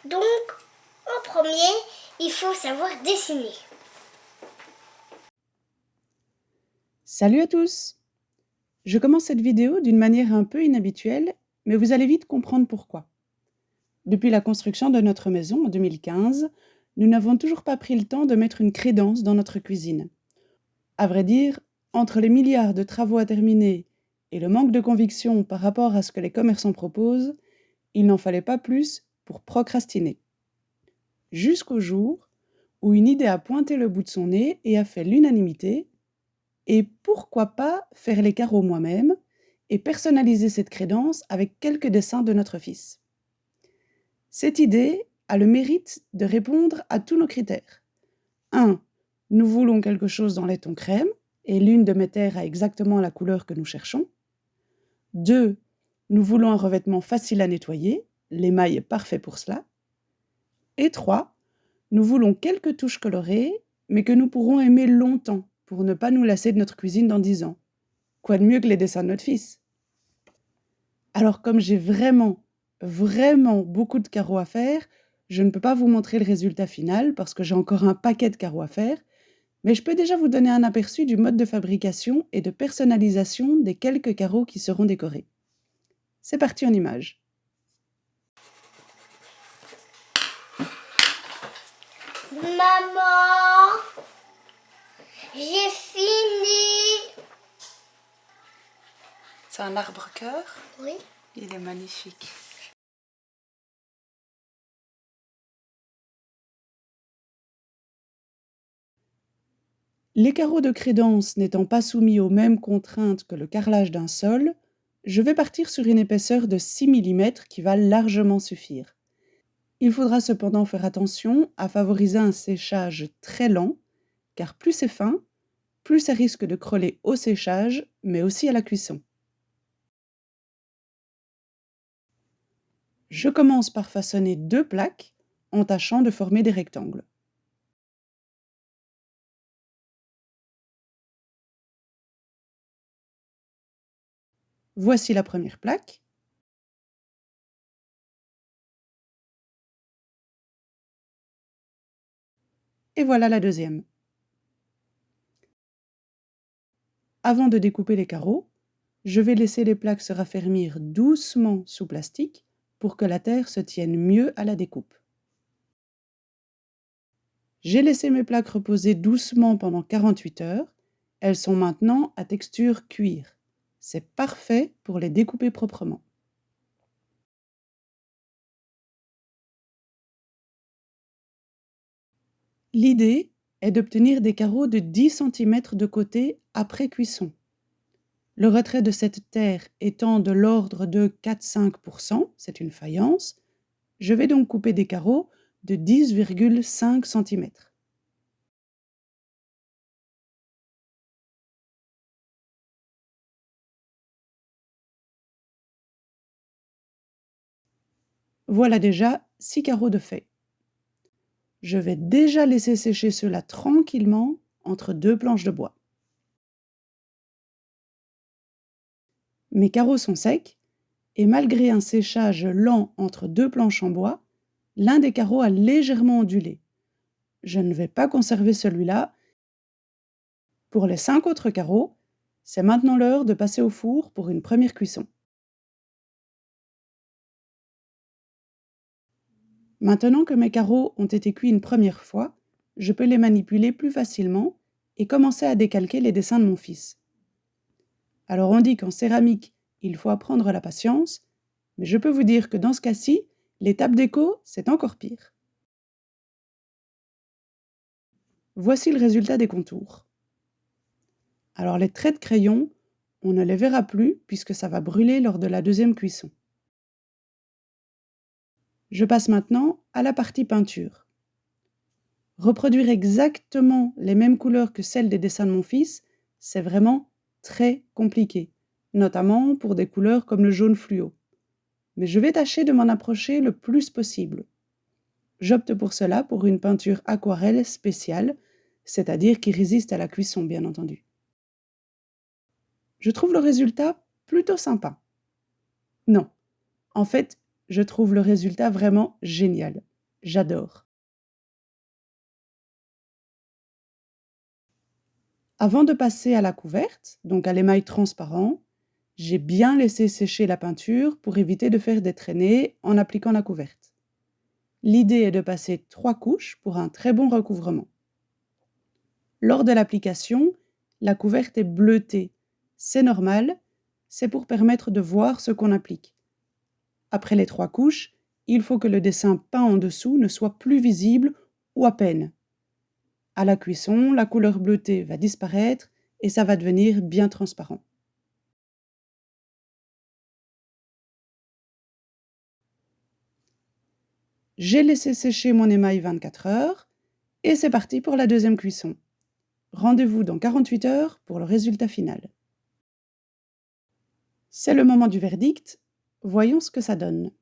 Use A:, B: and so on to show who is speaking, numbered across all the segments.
A: Donc, en premier, il faut savoir dessiner.
B: Salut à tous! Je commence cette vidéo d'une manière un peu inhabituelle, mais vous allez vite comprendre pourquoi. Depuis la construction de notre maison en 2015, nous n'avons toujours pas pris le temps de mettre une crédence dans notre cuisine. À vrai dire, entre les milliards de travaux à terminer et le manque de conviction par rapport à ce que les commerçants proposent, il n'en fallait pas plus pour procrastiner. Jusqu'au jour où une idée a pointé le bout de son nez et a fait l'unanimité. Et pourquoi pas faire les carreaux moi-même et personnaliser cette crédence avec quelques dessins de notre fils. Cette idée a le mérite de répondre à tous nos critères. 1. Nous voulons quelque chose dans les tons crème et l'une de mes terres a exactement la couleur que nous cherchons. 2. Nous voulons un revêtement facile à nettoyer, l'émail est parfait pour cela. Et 3. Nous voulons quelques touches colorées, mais que nous pourrons aimer longtemps pour ne pas nous lasser de notre cuisine dans 10 ans. Quoi de mieux que les dessins de notre fils? Alors comme j'ai vraiment beaucoup de carreaux à faire, je ne peux pas vous montrer le résultat final parce que j'ai encore un paquet de carreaux à faire, mais je peux déjà vous donner un aperçu du mode de fabrication et de personnalisation des quelques carreaux qui seront décorés. C'est parti en images.
A: Maman, j'ai fini.
B: C'est un arbre-cœur?
A: Oui.
B: Il est magnifique. Les carreaux de crédence n'étant pas soumis aux mêmes contraintes que le carrelage d'un sol, je vais partir sur une épaisseur de 6 mm qui va largement suffire. Il faudra cependant faire attention à favoriser un séchage très lent, car plus c'est fin, plus ça risque de crôler au séchage, mais aussi à la cuisson. Je commence par façonner 2 plaques en tâchant de former des rectangles. Voici la première plaque. Et voilà la deuxième. Avant de découper les carreaux, je vais laisser les plaques se raffermir doucement sous plastique pour que la terre se tienne mieux à la découpe. J'ai laissé mes plaques reposer doucement pendant 48 heures. Elles sont maintenant à texture cuir. C'est parfait pour les découper proprement. L'idée est d'obtenir des carreaux de 10 cm de côté après cuisson. Le retrait de cette terre étant de l'ordre de 4-5%, c'est une faïence, je vais donc couper des carreaux de 10,5 cm. Voilà déjà 6 carreaux de fait. Je vais déjà laisser sécher cela tranquillement entre 2 planches de bois. Mes carreaux sont secs et malgré un séchage lent entre 2 planches en bois, l'un des carreaux a légèrement ondulé. Je ne vais pas conserver celui-là. Pour les 5 autres carreaux, c'est maintenant l'heure de passer au four pour une première cuisson. Maintenant que mes carreaux ont été cuits une première fois, je peux les manipuler plus facilement et commencer à décalquer les dessins de mon fils. Alors on dit qu'en céramique, il faut apprendre la patience, mais je peux vous dire que dans ce cas-ci, l'étape déco, c'est encore pire. Voici le résultat des contours. Alors les traits de crayon, on ne les verra plus puisque ça va brûler lors de la deuxième cuisson. Je passe maintenant à la partie peinture. Reproduire exactement les mêmes couleurs que celles des dessins de mon fils, c'est vraiment très compliqué, notamment pour des couleurs comme le jaune fluo. Mais je vais tâcher de m'en approcher le plus possible. J'opte pour cela pour une peinture aquarelle spéciale, c'est-à-dire qui résiste à la cuisson, bien entendu. Je trouve le résultat plutôt sympa. Non, en fait, je trouve le résultat vraiment génial. j'adore. Avant de passer à la couverte, donc à l'émail transparent, j'ai bien laissé sécher la peinture pour éviter de faire des traînées en appliquant la couverte. L'idée est de passer 3 couches pour un très bon recouvrement. Lors de l'application, la couverte est bleutée. C'est normal, c'est pour permettre de voir ce qu'on applique. Après les 3 couches, il faut que le dessin peint en dessous ne soit plus visible ou à peine. À la cuisson, la couleur bleutée va disparaître et ça va devenir bien transparent. J'ai laissé sécher mon émail 24 heures et c'est parti pour la deuxième cuisson. Rendez-vous dans 48 heures pour le résultat final. C'est le moment du verdict. Voyons ce que ça donne.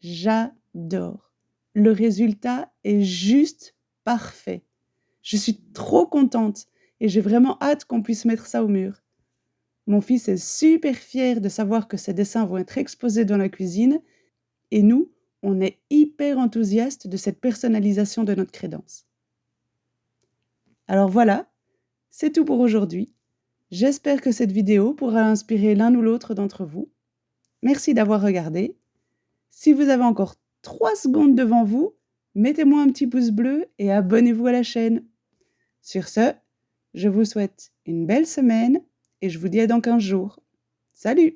B: J'adore. Le résultat est juste parfait. Je suis trop contente et j'ai vraiment hâte qu'on puisse mettre ça au mur. Mon fils est super fier de savoir que ses dessins vont être exposés dans la cuisine et nous, on est hyper enthousiastes de cette personnalisation de notre crédence. Alors voilà, c'est tout pour aujourd'hui. J'espère que cette vidéo pourra inspirer l'un ou l'autre d'entre vous. Merci d'avoir regardé. Si vous avez encore 3 secondes devant vous, mettez-moi un petit pouce bleu et abonnez-vous à la chaîne. Sur ce, je vous souhaite une belle semaine et je vous dis à dans 15 jours. Salut!